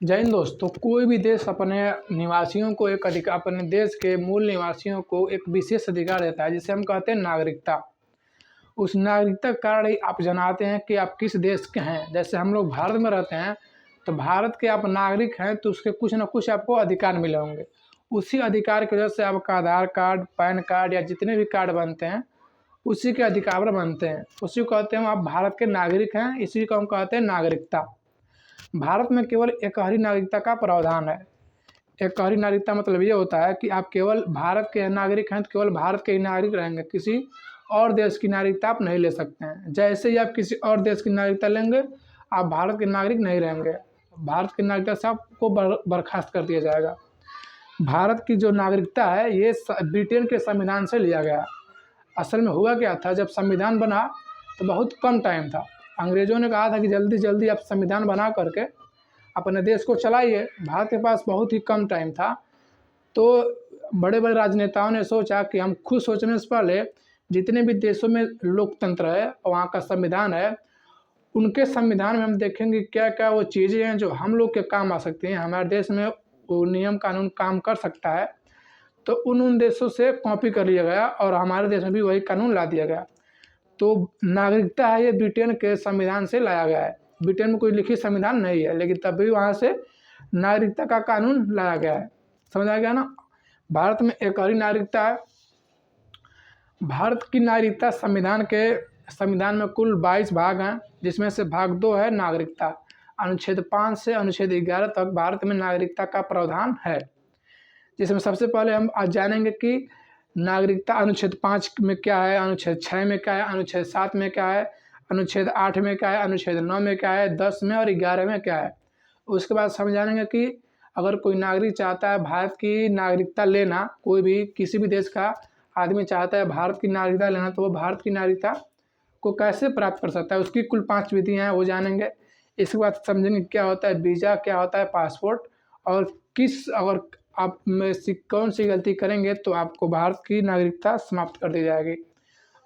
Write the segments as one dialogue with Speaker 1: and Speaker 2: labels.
Speaker 1: जय हिंद दोस्तों। कोई भी देश अपने निवासियों को एक अधिकार, अपने देश के मूल निवासियों को एक विशेष अधिकार देता है जिसे हम कहते हैं नागरिकता। उस नागरिकता का कारण ही आप जनाते हैं कि आप किस देश के हैं। जैसे हम लोग भारत में रहते हैं तो भारत के आप नागरिक हैं तो उसके कुछ ना कुछ आपको अधिकार मिले होंगे। उसी अधिकार की वजह से आपका आधार कार्ड, पैन कार्ड या जितने भी कार्ड बनते हैं उसी के अधिकार बनते हैं। उसी को कहते हैं आप भारत के नागरिक हैं, इसी को हम कहते हैं नागरिकता। भारत में केवल एकहरी नागरिकता का प्रावधान है। एकहरी नागरिकता मतलब ये होता है कि आप केवल भारत के नागरिक हैं तो केवल भारत के ही नागरिक रहेंगे, किसी और देश की नागरिकता आप नहीं ले सकते हैं। जैसे ही आप किसी और देश की नागरिकता लेंगे आप भारत के नागरिक नहीं रहेंगे, भारत की नागरिकता से आपको बर्खास्त कर दिया जाएगा। भारत की जो नागरिकता है ये ब्रिटेन के संविधान से लिया गया। असल में हुआ क्या था, जब संविधान बना तो बहुत कम टाइम था। अंग्रेज़ों ने कहा था कि जल्दी जल्दी आप संविधान बना करके अपने देश को चलाइए। भारत के पास बहुत ही कम टाइम था, तो बड़े बड़े राजनेताओं ने सोचा कि हम खुद सोचने से पहले जितने भी देशों में लोकतंत्र है और वहाँ का संविधान है, उनके संविधान में हम देखेंगे क्या क्या वो चीज़ें हैं जो हम लोग के काम आ सकती हैं, हमारे देश में वो नियम कानून काम कर सकता है। तो उन देशों से कॉपी कर लिया गया और हमारे देश में भी वही कानून ला दिया गया। तो नागरिकता है ये ब्रिटेन के संविधान से लाया गया है। ब्रिटेन में कोई लिखित संविधान नहीं है, लेकिन तब भी वहाँ से नागरिकता का कानून लाया गया है। समझ आ गया ना। भारत में एकहरी नागरिकता है। भारत की नागरिकता संविधान में कुल 22 भाग हैं, जिसमें से भाग 2 है नागरिकता। अनुच्छेद 5 से अनुच्छेद 11 तक भारत में नागरिकता का प्रावधान है, जिसमें सबसे पहले हम आज जानेंगे कि नागरिकता अनुच्छेद 5 में क्या है, अनुच्छेद 6 में क्या है, अनुच्छेद 7 में क्या है, अनुच्छेद 8 में क्या है, अनुच्छेद 9 में क्या है, 10 में और 11 में क्या है। उसके बाद हम जानेंगे कि अगर कोई नागरिक चाहता है भारत की नागरिकता लेना, कोई भी किसी भी देश का आदमी चाहता है भारत की नागरिकता लेना, तो वो भारत की नागरिकता को कैसे प्राप्त कर सकता है। उसकी कुल 5 विधियाँ हैं, वो जानेंगे। इसके बाद समझेंगे क्या होता है वीज़ा, क्या होता है पासपोर्ट, और अगर आप में से कौन सी गलती करेंगे तो आपको भारत की नागरिकता समाप्त कर दी जाएगी।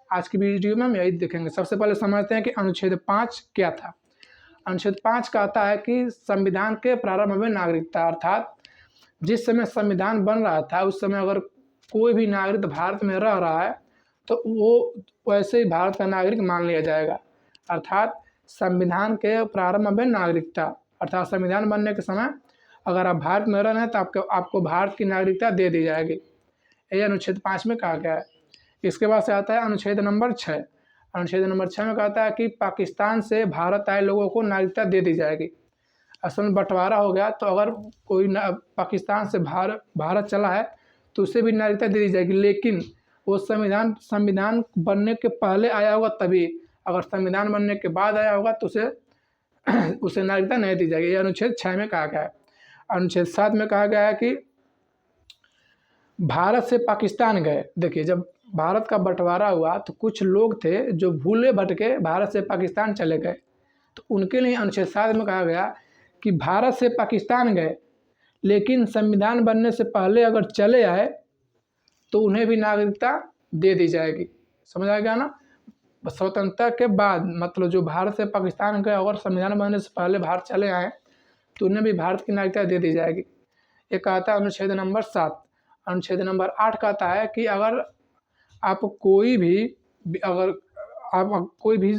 Speaker 1: आज की वीडियो में हम यही देखेंगे। सबसे पहले समझते हैं कि अनुच्छेद 5 क्या था। अनुच्छेद 5 कहता है कि संविधान के प्रारंभ में नागरिकता, अर्थात जिस समय संविधान बन रहा था उस समय अगर कोई भी नागरिक भारत में रह रहा है तो वो वैसे ही भारत का नागरिक मान लिया जाएगा। अर्थात संविधान के प्रारंभ में नागरिकता, अर्थात संविधान बनने के समय अगर आप भारत में रह रहे हैं तो आपको भारत की नागरिकता दे दी जाएगी। ये अनुच्छेद 5 में कहा गया है। इसके बाद से आता है अनुच्छेद नंबर 6। अनुच्छेद नंबर 6 में कहता है कि पाकिस्तान से भारत आए लोगों को नागरिकता दे दी जाएगी। असल में बंटवारा हो गया, तो अगर कोई पाकिस्तान से भारत चला है तो उसे भी नागरिकता दे दी जाएगी, लेकिन वो संविधान बनने के पहले आया होगा तभी। अगर संविधान बनने के बाद आया होगा तो उसे नागरिकता नहीं दी जाएगी। ये अनुच्छेद 6 में कहा गया है। अनुच्छेद 7 में कहा गया है कि भारत से पाकिस्तान गए। देखिए, जब भारत का बंटवारा हुआ तो कुछ लोग थे जो भूले भटके भारत से पाकिस्तान चले गए, तो उनके लिए अनुच्छेद 7 में कहा गया कि भारत से पाकिस्तान गए लेकिन संविधान बनने से पहले अगर चले आए तो उन्हें भी नागरिकता दे दी जाएगी। समझ आ गया ना। स्वतंत्रता के बाद मतलब जो भारत से पाकिस्तान गए और संविधान बनने से पहले भारत चले आए तो उन्हें भी भारत की नागरिकता दे दी जाएगी। ये कहता है अनुच्छेद नंबर 7। अनुच्छेद नंबर 8 कहता है कि अगर आप कोई भी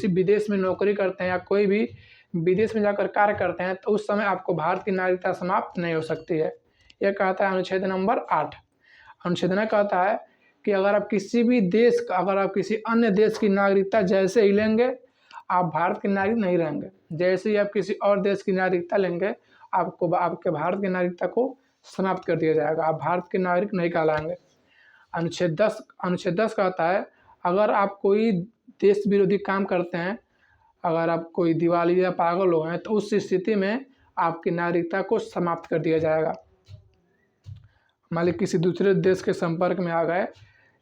Speaker 1: विदेश में नौकरी करते हैं या कोई भी विदेश में जाकर कार्य करते हैं तो उस समय आपको भारत की नागरिकता समाप्त नहीं हो सकती है। यह कहता है अनुच्छेद नंबर 8। अनुच्छेद 9 कहता है कि अगर आप किसी अन्य देश की नागरिकता जैसे ही लेंगे आप भारत के नागरिक नहीं रहेंगे। जैसे ही आप किसी और देश की नागरिकता लेंगे आपके भारत की नागरिकता को समाप्त कर दिया जाएगा, आप भारत के नागरिक नहीं कहलाएंगे। अनुच्छेद 10 कहता है अगर आप कोई देश विरोधी काम करते हैं, अगर आप कोई दिवाली या पागल हो हैं तो उस स्थिति में आपकी नागरिकता को समाप्त कर दिया जाएगा। मान लीजिए किसी दूसरे देश के संपर्क में आ गए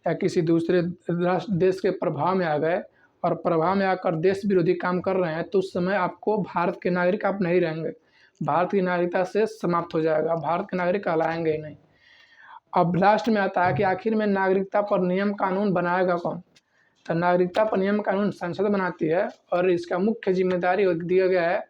Speaker 1: या किसी दूसरे देश के प्रभाव में आ गए और प्रभाव में आकर देश विरोधी काम कर रहे हैं तो उस समय आपको भारत के नागरिक आप नहीं रहेंगे, भारत की नागरिकता से समाप्त हो जाएगा, भारत के नागरिक कहलाएंगे ही नहीं। अब लास्ट में आता है कि आखिर में नागरिकता पर नियम कानून बनाएगा कौन। तो नागरिकता पर नियम कानून संसद बनाती है और इसका मुख्य जिम्मेदारी दिया गया है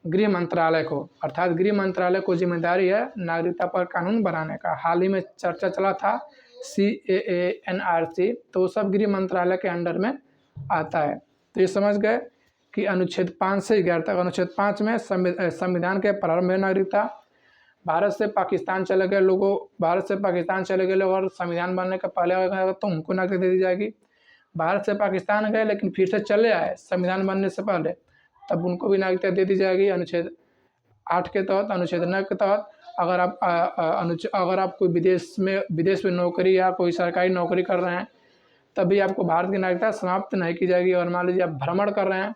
Speaker 1: गृह मंत्रालय को, अर्थात गृह मंत्रालय को जिम्मेदारी है नागरिकता पर कानून बनाने का। हाल ही में चर्चा चला था CAA NRC, तो सब गृह मंत्रालय के अंडर में आता है। तो ये समझ गए कि अनुच्छेद 5 से 11 तक। अनुच्छेद 5 में संविधान के प्रारंभ में नागरिकता, भारत से पाकिस्तान चले गए लोगों, भारत से पाकिस्तान चले गए लोग और संविधान बनने के पहले अगर तो उनको नागरिकता दे दी जाएगी। भारत से पाकिस्तान गए लेकिन फिर से चले आए संविधान बनने से पहले, तब उनको भी नागरिकता दे दी जाएगी अनुच्छेद 8 के तहत। अनुच्छेद 9 के तहत अगर आप कोई विदेश में नौकरी या कोई सरकारी नौकरी कर रहे हैं, तभी आपको भारत की नागरिकता समाप्त नहीं की जाएगी। और मान लीजिए आप भ्रमण कर रहे हैं,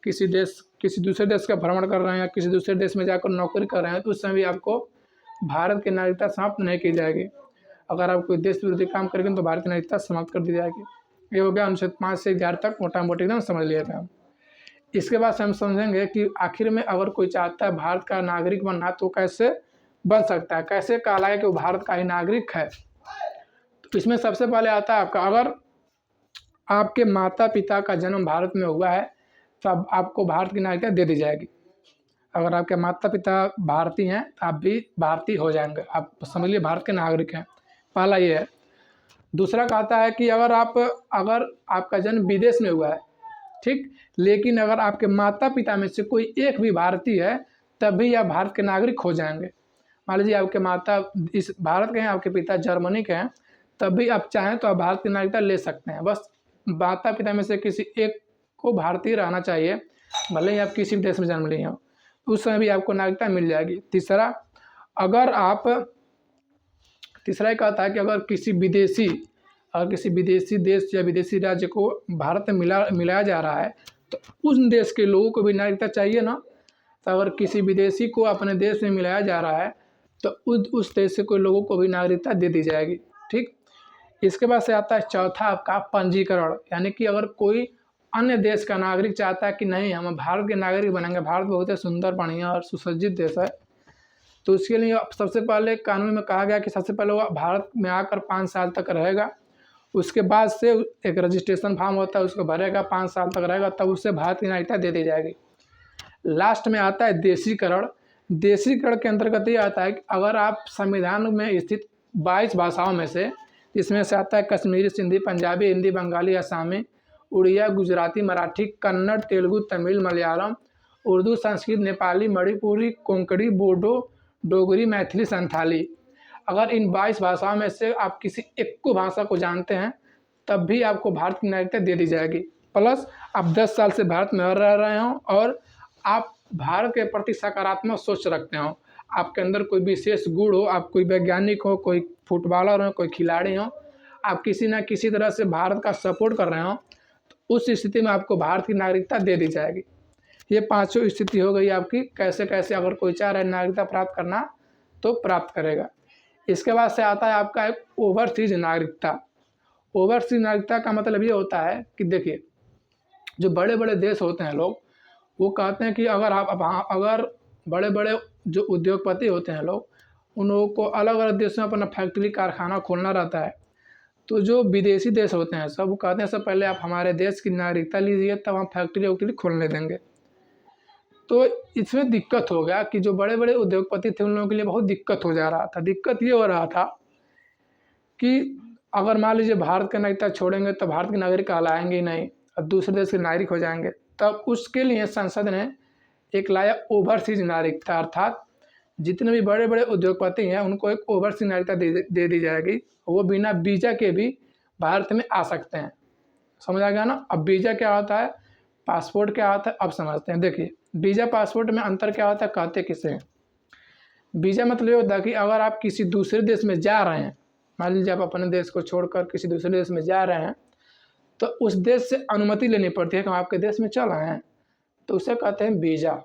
Speaker 1: किसी दूसरे देश का भ्रमण कर रहे हैं या किसी दूसरे देश में जाकर नौकरी कर रहे हैं, तो उस समय भी आपको भारत की नागरिकता समाप्त नहीं की जाएगी। अगर आप कोई देश विरोधी काम करेंगे तो भारत की नागरिकता समाप्त कर दी जाएगी। ये हो गया अनुच्छेद 5 से 11 तक, मोटा मोटी एकदम समझ लिया था। इसके बाद से हम समझेंगे कि आखिर में अगर कोई चाहता है भारत का नागरिक बनना तो कैसे बन सकता है, कैसे कहलाए कि वो भारत का ही नागरिक है। तो इसमें सबसे पहले आता है आपका, अगर आपके माता पिता का जन्म भारत में हुआ है तो आपको भारत की नागरिकता दे दी जाएगी। अगर आपके माता पिता भारतीय हैं तो आप भी भारतीय हो जाएंगे, आप समझ लिए भारत के नागरिक हैं। पहला ये है। दूसरा कहता है कि अगर आपका जन्म विदेश में हुआ है, ठीक, लेकिन अगर आपके माता पिता में से कोई एक भी भारतीय है तब भी आप भारत के नागरिक हो जाएंगे। मान लीजिए आपके माता इस भारत के हैं, आपके पिता जर्मनी के हैं, तब भी आप चाहें तो आप भारत की नागरिकता ले सकते हैं। बस माता पिता में से किसी एक को भारतीय रहना चाहिए, भले ही आप किसी भी देश में जन्म लिए हों, उस समय भी आपको नागरिकता मिल जाएगी। तीसरा ये कहता है कि अगर किसी विदेशी देश या विदेशी राज्य को भारत में मिलाया जा रहा है तो उस देश के लोगों को भी नागरिकता चाहिए ना। तो अगर किसी विदेशी को अपने देश में मिलाया जा रहा है तो उस देश के लोगों को भी नागरिकता दे दी जाएगी, ठीक। इसके बाद से आता है चौथा आपका पंजीकरण, यानी कि अगर कोई अन्य देश का नागरिक चाहता है कि नहीं हम भारत के नागरिक बनेंगे, भारत बहुत ही सुंदर, बढ़िया और सुसज्जित देश है, तो उसके लिए सबसे पहले कानून में कहा गया कि सबसे पहले वो भारत में आकर 5 साल तक रहेगा। उसके बाद से एक रजिस्ट्रेशन फॉर्म होता है, उसको भरेगा, 5 साल तक रहेगा, तब उससे भारत की नागरिकता दे दी जाएगी। लास्ट में आता है देशीकरण। देशीकरण के अंतर्गत ये आता है कि अगर आप संविधान में स्थित 22 भाषाओं में से, इसमें से आता है कश्मीरी, सिंधी, पंजाबी, हिंदी, बंगाली, असमी, उड़िया, गुजराती, मराठी, कन्नड़, तेलुगु, तमिल, मलयालम, उर्दू, संस्कृत, नेपाली, मणिपुरी, कोंकणी, बोडो, डोगरी, मैथिली, संथाली, अगर इन 22 भाषाओं में से आप किसी एक को भाषा को जानते हैं तब भी आपको भारत की नागरिकता दे दी जाएगी। प्लस आप 10 साल से भारत में रह रहे हों और आप भारत के प्रति सकारात्मक सोच रखते हो, आपके अंदर कोई विशेष गुण हो, आप कोई वैज्ञानिक हो, कोई फुटबॉलर हो, कोई खिलाड़ी हो, आप किसी न किसी तरह से भारत का सपोर्ट कर रहे हो, तो उस स्थिति में आपको भारत की नागरिकता दे दी जाएगी। ये 5 स्थिति हो गई आपकी, कैसे कैसे अगर कोई चाह रहा है नागरिकता प्राप्त करना तो प्राप्त करेगा। इसके बाद से आता है आपका एक ओवरसीज नागरिकता। ओवरसीज नागरिकता का मतलब ये होता है कि देखिए, जो बड़े बड़े देश होते हैं लोग, वो कहते हैं कि अगर बड़े बड़े जो उद्योगपति होते हैं लोग, उन लोगों को अलग अलग देशों में अपना फैक्ट्री कारखाना खोलना रहता है। तो जो विदेशी देश होते हैं सब कहते हैं सब पहले आप हमारे देश की नागरिकता लीजिए, तब हम फैक्ट्री वैक्ट्री खोलने देंगे। तो इसमें दिक्कत हो गया कि जो बड़े बड़े उद्योगपति थे उन लोगों के लिए बहुत दिक्कत हो जा रहा था। दिक्कत ये हो रहा था कि अगर मान लीजिए भारत का नागरिकता छोड़ेंगे तो भारत के नागरिक कहलाएंगे ही नहीं और दूसरे देश के नागरिक हो जाएंगे। तब उसके लिए संसद ने एक लाया ओवरसीज नागरिकता, अर्थात जितने भी बड़े बड़े उद्योगपति हैं उनको एक ओवरसीज नागरिकता दे दी जाएगी। वो बिना वीज़ा के भी भारत में आ सकते हैं। समझ आ गया ना। अब वीज़ा क्या होता है, पासपोर्ट क्या होता है, अब समझते हैं। देखिए, वीज़ा पासपोर्ट में अंतर क्या होता है, कहते किसे हैं। वीज़ा मतलब ये होता है कि अगर आप किसी दूसरे देश में जा रहे हैं, मान लीजिए आप अपने देश को छोड़कर किसी दूसरे देश में जा रहे हैं, तो उस देश से अनुमति लेनी पड़ती है कि हम आपके देश में चल रहे हैं, तो उसे कहते हैं वीज़ा।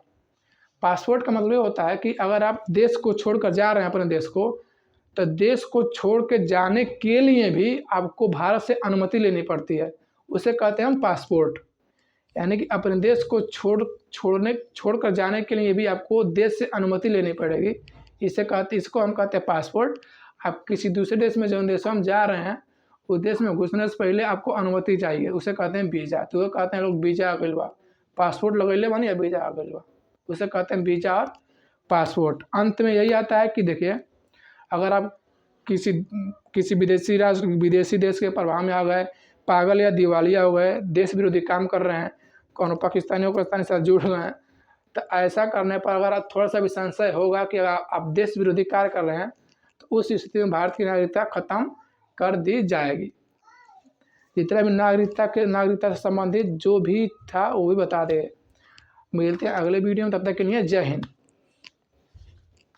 Speaker 1: पासपोर्ट का मतलब ये होता है कि अगर आप देश को छोड़कर जा रहे हैं अपने देश को, तो देश को छोड़ के जाने के लिए भी आपको भारत से अनुमति लेनी पड़ती है, उसे कहते हैं हम पासपोर्ट। यानी कि अपने देश को छोड़कर जाने के लिए भी आपको देश से अनुमति लेनी पड़ेगी, इसको हम कहते हैं पासपोर्ट। आप किसी दूसरे देश में जो देश हम जा रहे हैं उस देश में घुसने से पहले आपको अनुमति चाहिए, उसे कहते हैं वीज़ा। तो वो कहते हैं लोग वीज़ा आ गइल बा, पासपोर्ट लगैले बानी या वीज़ा आ गइल बा। उसे कहते हैं वीज़ा और पासपोर्ट। अंत में यही आता है कि देखिए, अगर आप किसी विदेशी देश के प्रभाव में आ गए, पागल या दिवालिया हो गए, देश विरोधी काम कर रहे हैं, कौन पाकिस्तानियों के साथ जुड़ गए हैं, तो ऐसा करने पर अगर आप थोड़ा सा भी संशय होगा कि आप देश विरोधी कार्य कर रहे हैं, तो उस स्थिति में भारत की नागरिकता खत्म कर दी जाएगी। जितना भी नागरिकता से संबंधित जो भी था वो भी बता दे। मिलते हैं अगले वीडियो में, तब तक के लिए जय हिंद।